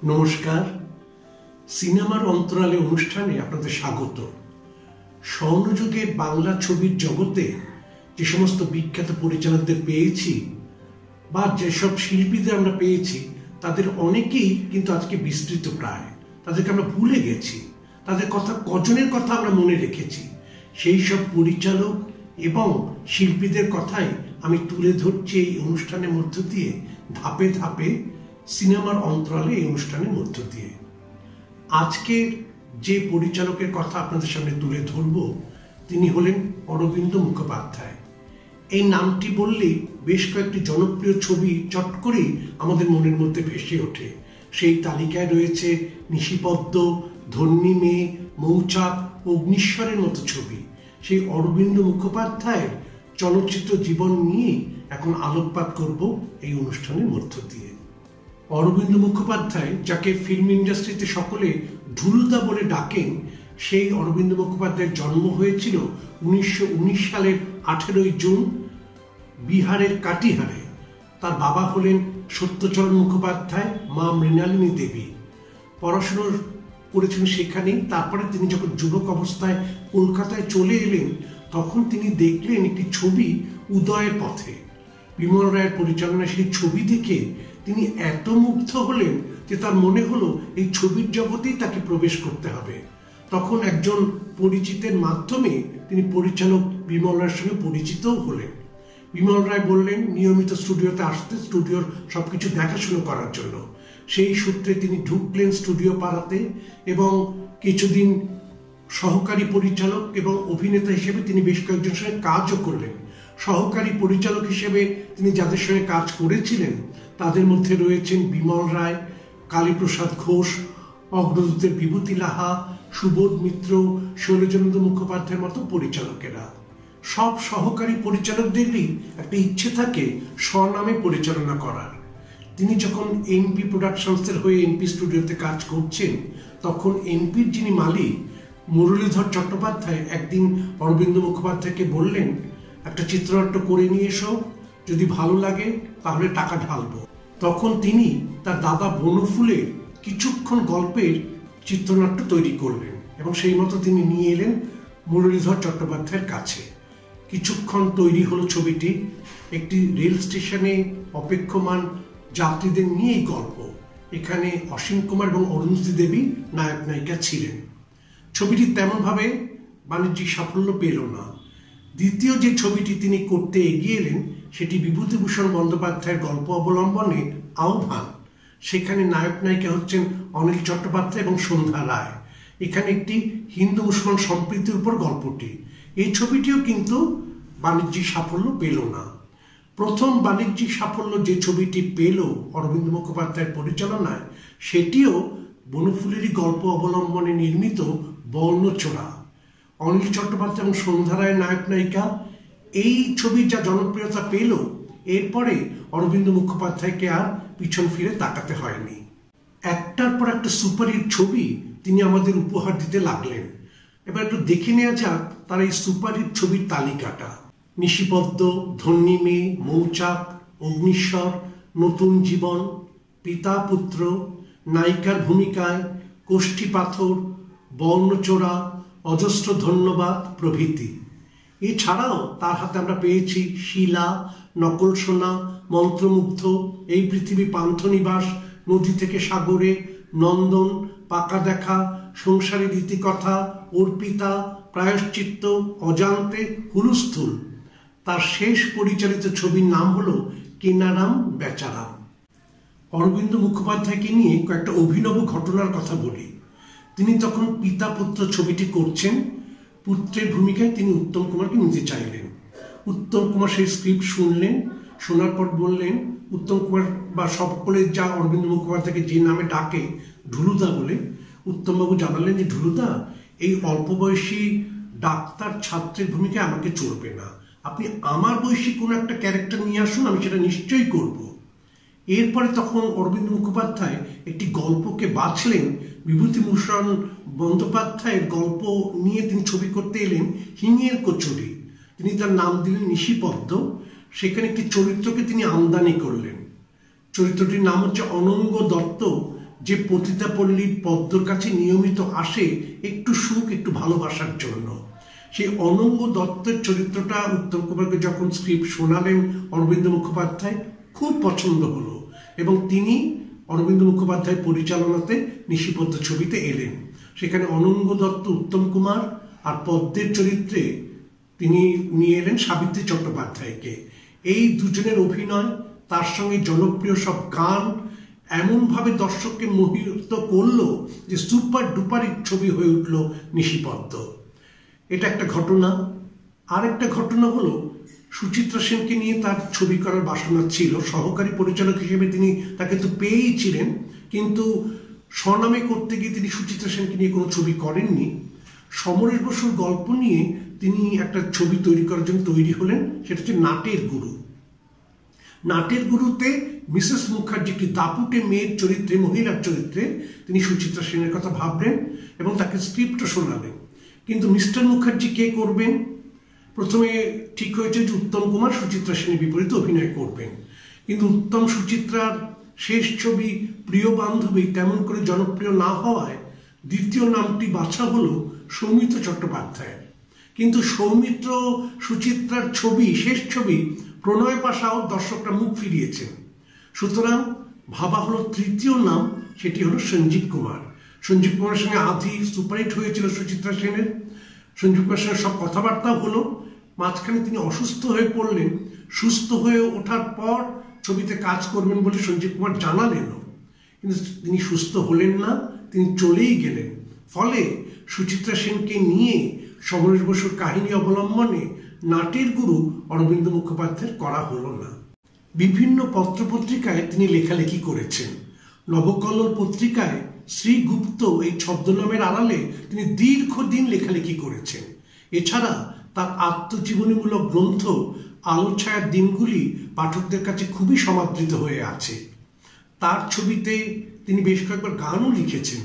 নমস্কার। সিনেমার অন্তরালে অনুষ্ঠানে আপনাদের স্বাগত। স্বর্ণযুগে বাংলা ছবির জগতে যে সমস্ত বিখ্যাত পরিচালকদের পেয়েছি বা যেসব শিল্পীদের আমরা পেয়েছি, তাদের অনেকেই কিন্তু আজকে বিস্তৃত প্রায়, তাদেরকে আমরা ভুলে গেছি। তাদের কথা কজনের কথা আমরা মনে রেখেছি, সেই সব পরিচালক এবং শিল্পীদের কথাই আমি তুলে ধরছি এই অনুষ্ঠানের মধ্য দিয়ে, ধাপে ধাপে সিনেমার অন্তরালে এই অনুষ্ঠানের মধ্য দিয়ে। আজকের যে পরিচালকের কথা আপনাদের সামনে তুলে ধরব, তিনি হলেন অরবিন্দ মুখোপাধ্যায়। এই নামটি বললেই বেশ কয়েকটি জনপ্রিয় ছবি চট করেই আমাদের মনের মধ্যে ভেসে ওঠে। সেই তালিকায় রয়েছে নিশিপদ্ম, ধন্যী মেয়ে, মৌচাক, অগ্নিশ্বরের মতো ছবি। সেই অরবিন্দ মুখোপাধ্যায়ের চলচ্চিত্র জীবন নিয়ে এখন আলোকপাত করব এই অনুষ্ঠানের মধ্য দিয়ে। অরবিন্দ মুখোপাধ্যায়, যাকে ফিল্ম ইন্ডাস্ট্রিতে সকলে ঢুলুদা বলে ডাকেন, সেই অরবিন্দ মুখোপাধ্যায়ের জন্ম হয়েছিল 1919 সালের 18 জুন বিহারের কাটিহারে। তার বাবা হলেন সত্যচরণ মুখোপাধ্যায়, মা মৃণালিনী দেবী। পড়াশুনো করেছিলেন সেখানেই। তারপরে তিনি যখন যুবক অবস্থায় কলকাতায় চলে এলেন, তখন তিনি দেখলেন একটি ছবি উদয়ের পথে, বিমল রায়ের পরিচালনায়। সেই ছবি দেখে তিনি এত মুগ্ধ হলেন যে তার মনে হলো এই ছবির জগতেই তাকে প্রবেশ করতে হবে। তখন একজন পরিচিতের মাধ্যমে তিনি পরিচালক বিমল রায়ের সঙ্গে পরিচিতও হলেন। বিমল রায় বললেন নিয়মিত স্টুডিওতে আসতে, স্টুডিওর সবকিছু দেখাশুনো করার জন্য। সেই সূত্রে তিনি ঢুকলেন স্টুডিও পাড়াতে এবং কিছুদিন সহকারী পরিচালক এবং অভিনেতা হিসেবে তিনি বেশ কয়েকজনের সঙ্গে কাজও করলেন। সহকারী পরিচালক হিসেবে তিনি যাদের সঙ্গে কাজ করেছিলেন তাদের মধ্যে রয়েছেন বিমল রায়, কালীপ্রসাদ ঘোষ, অগ্রদূতের বিভূতি লাহা, সুবোধ মিত্র, শৈলজেন্দ্র মুখোপাধ্যায়ের মতো পরিচালকেরা। সব সহকারী পরিচালকদেরই একটা ইচ্ছে থাকে স্বনামে পরিচালনা করার। তিনি যখন এমপি প্রোডাকশনসের হয়ে এমপি স্টুডিওতে কাজ করছেন, তখন এমপির যিনি মালিক মুরলীধর চট্টোপাধ্যায় একদিন অরবিন্দ মুখোপাধ্যায়কে বললেন, একটা চিত্রনাট্য করে নিয়ে এসো, যদি ভালো লাগে তাহলে টাকা ঢালবো। তখন তিনি তার দাদা বনফুলের কিছুক্ষণ গল্পের চিত্রনাট্য তৈরি করলেন এবং সেই মতো তিনি নিয়ে এলেন মুরলীধর চট্টোপাধ্যায়ের কাছে। কিছুক্ষণ তৈরি হলো ছবিটি। একটি রেল স্টেশনে অপেক্ষমান যাত্রীদের নিয়েই গল্প। এখানে অসীম কুমার এবং অরুন্ধতী দেবী নায়ক নায়িকা ছিলেন। ছবিটি তেমনভাবে বাণিজ্যিক সাফল্য পেল না। দ্বিতীয় যে ছবিটি তিনি করতে এগিয়ে এলেন, সেটি বিভূতিভূষণ বন্দ্যোপাধ্যায়ের গল্প অবলম্বনে আহ্বান। সেখানে নায়ক নায়িকা হচ্ছেন অনিল চট্টোপাধ্যায় এবং সন্ধ্যা রায়। এখানে একটি হিন্দু মুসলমান সম্প্রীতির উপর গল্পটি। এই ছবিটিও কিন্তু বাণিজ্যিক সাফল্য পেল না। প্রথম বাণিজ্যিক সাফল্য যে ছবিটি পেল অরবিন্দ মুখোপাধ্যায়ের পরিচালনায়, সেটিও বনফুলেরই গল্প অবলম্বনে নির্মিত বর্ণচোরা। অনিল চট্টোপাধ্যায় এবং সন্ধ্যা রায়ের নায়ক নায়িকা। এই ছবির যা জনপ্রিয়তা পেল, এরপরে অরবিন্দ মুখোপাধ্যায়কে আর পিছন ফিরে তাকাতে হয়নি। একটার পর একটা সুপারহিট ছবি তিনি আমাদের উপহার দিতে লাগলেন। এবার একটু দেখে নেওয়া যাক তার এই সুপারহিট ছবির তালিকাটা। নিশিপদ্ম, ধন্যী মেয়ে, মৌচাক, অগ্নিশ্বর, নতুন জীবন, পিতা পুত্র, নায়িকার ভূমিকায়, কোষ্ঠী পাথর, বর্ণচোরা, অজস্র ধন্যবাদ প্রভৃতি। এছাড়াও তার হাতে আমরা পেয়েছি শিলা, নকল সোনা, মন্ত্রমুগ্ধ, এই পৃথিবী পান্থনিবাস, নদী থেকে সাগরে, নন্দন, পাকা দেখা, সংসারের রীতিকথা, অর্পিতা, প্রায়শ্চিত্ত, অজান্তে, হুলস্থুল। তার শেষ পরিচালিত ছবির নাম হলো কেনারাম বেচারাম। অরবিন্দ মুখোপাধ্যায়কে নিয়ে কয়েকটা অভিনব ঘটনার কথা বলি। তিনি তখন পিতা পুত্র ছবিটি করছেন। পুত্রের ভূমিকায় তিনি উত্তম কুমারকে নিতে চাইলেন। উত্তম কুমার সেই স্ক্রিপ্ট শুনলেন। শোনার পর বললেন, উত্তম কুমার বা সকলে যা অরবিন্দ মুখোপাধ্যায়কে যে নামে ডাকে ঢুলুদা বলে, উত্তমবাবু জানালেন যে ঢুলুদা, এই অল্প বয়সী ডাক্তার ছাত্রের ভূমিকায় আমাকে চলবে না, আপনি আমার বয়সী কোনো একটা ক্যারেক্টার নিয়ে আসুন, আমি সেটা নিশ্চয়ই করব। এরপরে তখন অরবিন্দ মুখোপাধ্যায় একটি গল্পকে বাছলেন। বিভূতিভূষণ বন্দ্যোপাধ্যায়ের গল্প নিয়ে তিনি ছবি করতে এলেন হিঙের কচুরি। তিনি তার নাম দিলেন নিশিপদ্ম। সেখানে একটি চরিত্রকে তিনি আমদানি করলেন। চরিত্রটির নাম হচ্ছে অনঙ্গ দত্ত, যে পতিতাপল্লীর পদ্মর কাছে নিয়মিত আসে একটু সুখ একটু ভালোবাসার জন্য। সেই অনঙ্গ দত্তের চরিত্রটা উত্তম কুমারকে যখন স্ক্রিপ্ট শোনালেন অরবিন্দ মুখোপাধ্যায়, খুব পছন্দ হলো এবং তিনি অরবিন্দ মুখোপাধ্যায় পরিচালনাতে নিশিপদ্ম ছবিতে এলেন। সেখানে অনঙ্গ দত্ত, উত্তম কুমার আর পদ্মের চরিত্রে তিনি নিয়ে এলেন সাবিত্রী চট্টোপাধ্যায়কে। এই দুজনের অভিনয়, তার সঙ্গে জনপ্রিয় সব গান এমনভাবে দর্শককে মোহিত করলো যে সুপার ডুপার ছবি হয়ে উঠল নিশিপদ্ম। এটা একটা ঘটনা। আরেকটা ঘটনা হলো সুচিত্রা সেনকে নিয়ে তার ছবি করার বাসনা ছিল। সহকারী পরিচালক হিসেবে তিনি তাকে তো পেয়েই ছিলেন, কিন্তু স্বনামে করতে গিয়ে তিনি সুচিত্রা সেনকে নিয়ে কোনো ছবি করেননি। সমরেশ বসুর গল্প নিয়ে তিনি একটা ছবি তৈরি করার জন্য তৈরি হলেন, সেটা হচ্ছে নাটের গুরু। নাটের গুরুতে মিসেস মুখার্জি, একটি দাপুটে মেয়ের চরিত্রে, মহিলার চরিত্রে তিনি সুচিত্রা সেনের কথা ভাবলেন এবং তাকে স্ক্রিপ্টও শোনালেন। কিন্তু মিস্টার মুখার্জি কে করবেন? প্রথমে ঠিক হয়েছে যে উত্তম কুমার সুচিত্রা সেনের বিপরীতে অভিনয় করবেন, কিন্তু উত্তম সুচিত্রার শেষ ছবি প্রিয় বান্ধবী তেমন করে জনপ্রিয় না হওয়ায় দ্বিতীয় নামটি বাছা হলো সৌমিত্র চট্টোপাধ্যায়। কিন্তু সৌমিত্র সুচিত্রার ছবি, শেষ ছবি প্রণয় পাশাও দর্শকরা মুখ ফিরিয়েছেন। সুতরাং ভাবা হলো তৃতীয় নাম, সেটি হলো সঞ্জীব কুমার। সঞ্জীব কুমারের সঙ্গে আধি সুপারহিট হয়েছিল সুচিত্রা সেনের। সঞ্জীব কুমারের সঙ্গে সব কথাবার্তা হলো। মাঝখানে তিনি অসুস্থ হয়ে পড়লেন। সুস্থ হয়ে ওঠার পর ছবিতে কাজ করবেন বলে সঞ্জীব কুমার জানালেনও, কিন্তু তিনি সুস্থ হলেন না, তিনি চলেই গেলেন। ফলে সুচিত্রা সেনকে নিয়ে সমরেশ বসুর কাহিনী অবলম্বনে নাটের গুরু অরবিন্দ মুখোপাধ্যায়ের করা হলো না। বিভিন্ন পত্রপত্রিকায় তিনি লেখালেখি করেছেন। নবকল্লোল পত্রিকায় শ্রীগুপ্ত এই ছদ্মনামের আড়ালে তিনি দীর্ঘদিন লেখালেখি করেছেন। এছাড়া তার আত্মজীবনীমূলক গ্রন্থ আলোছায়ার দিনগুলি পাঠকদের কাছে খুবই সমাদৃত হয়ে আছে। তার ছবিতে তিনি বেশ কয়েকবার গানও লিখেছেন,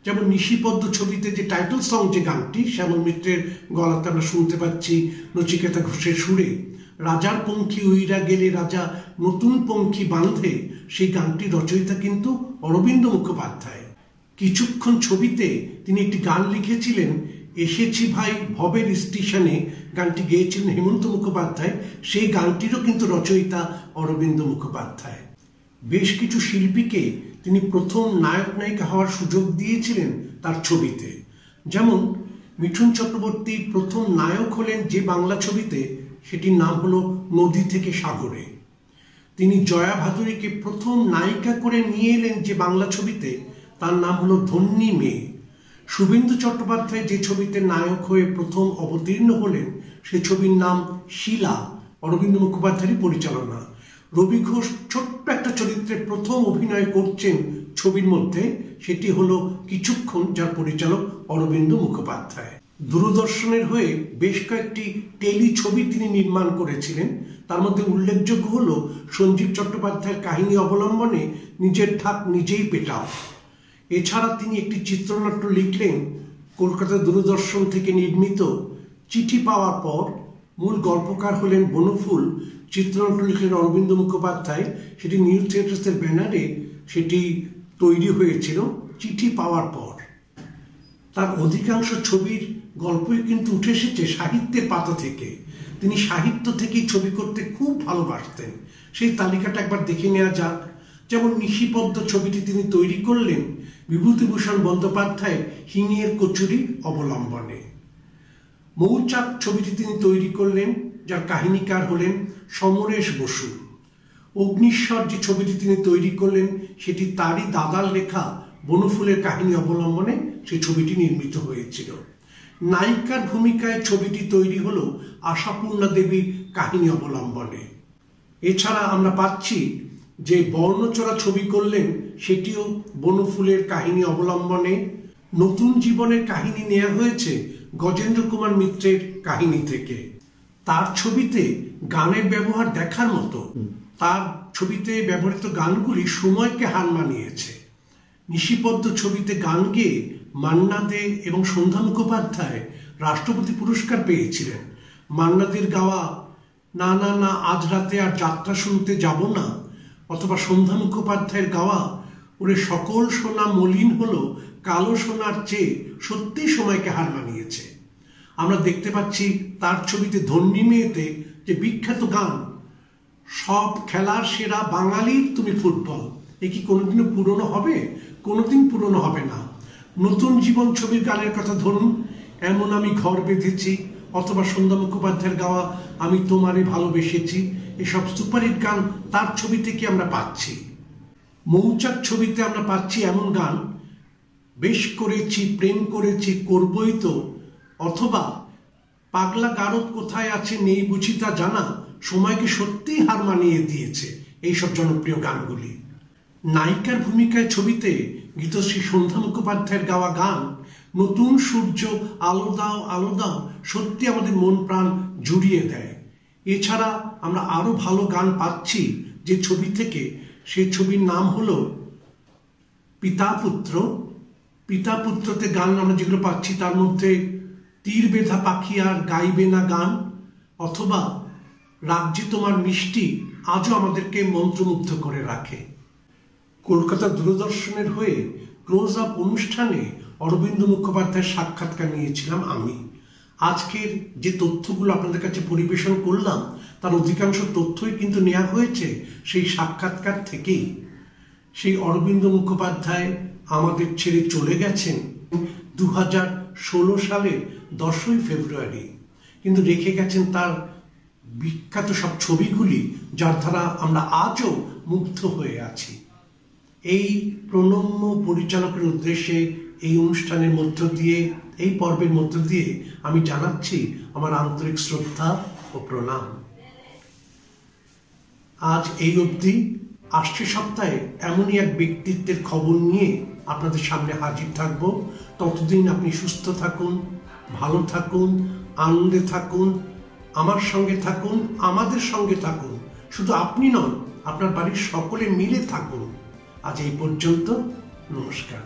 যেমন নিশিপদ্ম ছবিতে যে টাইটেল সং, যে গানটি শ্যামল মিত্রের গলাতে আমরা শুনতে পাচ্ছি নচিকেতা ঘোষের সুরে, রাজার পঙ্খী উইরা গেলে রাজা নতুন পঙ্খী বাঁধে, সেই গানটির রচয়িতা কিন্তু অরবিন্দ মুখোপাধ্যায়। কিছুক্ষণ ছবিতে তিনি একটি গান লিখেছিলেন, এসেছি ভাই ভবের স্টেশনে, গানটি গেয়েছিলেন হেমন্ত মুখোপাধ্যায়। সেই গানটিরও কিন্তু রচয়িতা অরবিন্দ মুখোপাধ্যায়। বেশ কিছু শিল্পীকে তিনি প্রথম নায়ক নায়িকা হওয়ার সুযোগ দিয়েছিলেন তার ছবিতে। যেমন মিঠুন চক্রবর্তী প্রথম নায়ক হলেন যে বাংলা ছবিতে, সেটির নাম হলো নদী থেকে সাগরে। তিনি জয়া ভাদুরীকে প্রথম নায়িকা করে নিয়ে এলেন যে বাংলা ছবিতে, তার নাম হলো ধন্যী মেয়ে। শুভেন্দু চট্টোপাধ্যায় যে ছবিতে নায়ক হয়ে প্রথম অবতীর্ণ হলেন, সে ছবির নাম শিলা, অরবিন্দ মুখোপাধ্যায়ের পরিচালনা। রবি ঘোষ ছোট্ট একটা চরিত্রে প্রথম অভিনয় করছেন ছবির মধ্যে, সেটি হলো কিছুক্ষণ, যার পরিচালক অরবিন্দ মুখোপাধ্যায়। দূরদর্শনের হয়ে বেশ কয়েকটি টেলি ছবি তিনি নির্মাণ করেছিলেন। তার মধ্যে উল্লেখযোগ্য হলো সঞ্জীব চট্টোপাধ্যায়ের কাহিনী অবলম্বনে নিজের ঠাক নিজেই পেটাও। এছাড়া তিনি একটি চিত্রনাট্য লিখলেন কলকাতা দূরদর্শন থেকে নির্মিত চিঠি পাওয়ার পর। মূল গল্পকার হলেন বনফুল, চিত্রনাট্য লিখলেন অরবিন্দ মুখোপাধ্যায়। সেটি নিউ থিয়েটার্সের ব্যানারে সেটি তৈরি হয়েছিল চিঠি পাওয়ার পর। তার অধিকাংশ ছবির গল্পই কিন্তু উঠে এসেছে সাহিত্যের পাতা থেকে। তিনি সাহিত্য থেকেই ছবি করতে খুব ভালোবাসতেন। সেই তালিকাটা একবার দেখে নেওয়া যাক। যেমন নিশিপদ্ম ছবিটি তিনি তৈরি করলেন বিভূতিভূষণ বন্দ্যোপাধ্যায় হিঙের কচুরি অবলম্বনে। মৌচাক ছবিটি তিনি তৈরি করলেন, যার কাহিনীকার হলেন সমরেশ বসু। অগ্নিশ্বর যে ছবিটি তিনি তৈরি করলেন, সেটি তারই দাদার লেখা বনফুলের কাহিনী অবলম্বনে সেই ছবিটি নির্মিত হয়েছিল। নায়িকার ভূমিকায় ছবিটি তৈরি হলো আশাপূর্ণা দেবীর কাহিনী অবলম্বনে। এছাড়া আমরা পাচ্ছি যে বর্ণচোরা ছবি করলেন, সেটিও বনফুলের কাহিনী অবলম্বনে। নতুন জীবনের কাহিনী নেওয়া হয়েছে গজেন্দ্র কুমার মিত্রের কাহিনী থেকে। তার ছবিতে গানের ব্যবহার দেখার মতো। তার ছবিতে ব্যবহৃত গানগুলি সময়কে হার মানিয়েছে। নিশিপদ্ম ছবিতে গান গেয়ে মান্না দে এবং সন্ধ্যা মুখোপাধ্যায় রাষ্ট্রপতি পুরস্কার পেয়েছিলেন। মান্না দের গাওয়া না না না আজ রাতে আর যাত্রা শুনতে যাব না, অথবা সন্ধ্যা মুখোপাধ্যায়ের গাওয়া ওরে সকল সোনা মলিন হলো, কালো সোনার চেয়ে সত্যি সময়কে হার মানিয়েছে। আমরা দেখতে পাচ্ছি তার ছবিতে ধন্যী মেয়েতে যে বিখ্যাত গান, সব খেলার সেরা বাঙালির তুমি ফুটবল, এ কি কোনোদিনও পুরনো হবে? কোনোদিন পুরনো হবে না। নতুন জীবন ছবির গানের কথা ধরুন, এমন আমি ঘর বেঁধেছি, অথবা সন্ধ্যা মুখোপাধ্যায়ের গাওয়া আমি তোমারে ভালোবেসেছি, এসব সুপারহিট গান তার ছবি থেকে আমরা পাচ্ছি। মৌচাক ছবিতে আমরা পাচ্ছি এমন গান, বেশ করেছি প্রেম করেছি করবই তো, অথবা পাগলা গারদ কোথায় আছে নেই বুঝি তা জানা, সময়কে সত্যিই হার মানিয়ে দিয়েছে এইসব জনপ্রিয় গানগুলি। নায়িকার ভূমিকায় ছবিতে গীতশ্রী সন্ধ্যা মুখোপাধ্যায়ের গাওয়া গান নতুন সূর্য আলো দাও আলো দাও সত্যি আমাদের মন প্রাণ জুড়িয়ে দেয়। এছাড়া আমরা আরো ভালো গান পাচ্ছি যে ছবি থেকে, সেই ছবির নাম হলো পিতা পুত্র। পিতা পুত্রতে গান আমরা যেগুলো পাচ্ছি তার মধ্যে তীর বেধা পাখি আর গাইবে না গান, অথবা রাজ্যে তোমার মিষ্টি আজও আমাদেরকে মন্ত্রমুগ্ধ করে রাখে। কলকাতা দূরদর্শনের হয়ে ক্লোজ আপ অনুষ্ঠানে অরবিন্দ মুখোপাধ্যায়ের সাক্ষাৎকার নিয়েছিলাম আমি। আজকের যে তথ্যগুলো আপনাদের কাছে পরিবেশন করলাম তার অধিকাংশ তথ্যই কিন্তু নেওয়া হয়েছে সেই সাক্ষাৎকার থেকেই। সেই অরবিন্দ মুখোপাধ্যায় আমাদের ছেড়ে চলে গেছেন 2016 সালের 10ই ফেব্রুয়ারি, কিন্তু রেখে গেছেন তার বিখ্যাত সব ছবিগুলি, যার দ্বারা আমরা আজও মুগ্ধ হয়ে আছি। এই প্রণম্য পরিচালকের উদ্দেশ্যে এই অনুষ্ঠানের মধ্য দিয়ে, এই পর্বের মধ্য দিয়ে আমি জানাচ্ছি আমার আন্তরিক শ্রদ্ধা ও প্রণাম। আজ এই অবধি। আসছে সপ্তাহে এমনই এক ব্যক্তিত্বের খবর নিয়ে আপনাদের সামনে হাজির থাকব। ততদিন আপনি সুস্থ থাকুন, ভালো থাকুন, আনন্দে থাকুন, আমার সঙ্গে থাকুন, আমাদের সঙ্গে থাকুন। শুধু আপনি নন, আপনার বাড়ির সকলে মিলে থাকুন। আজ এই পর্যন্ত, নমস্কার।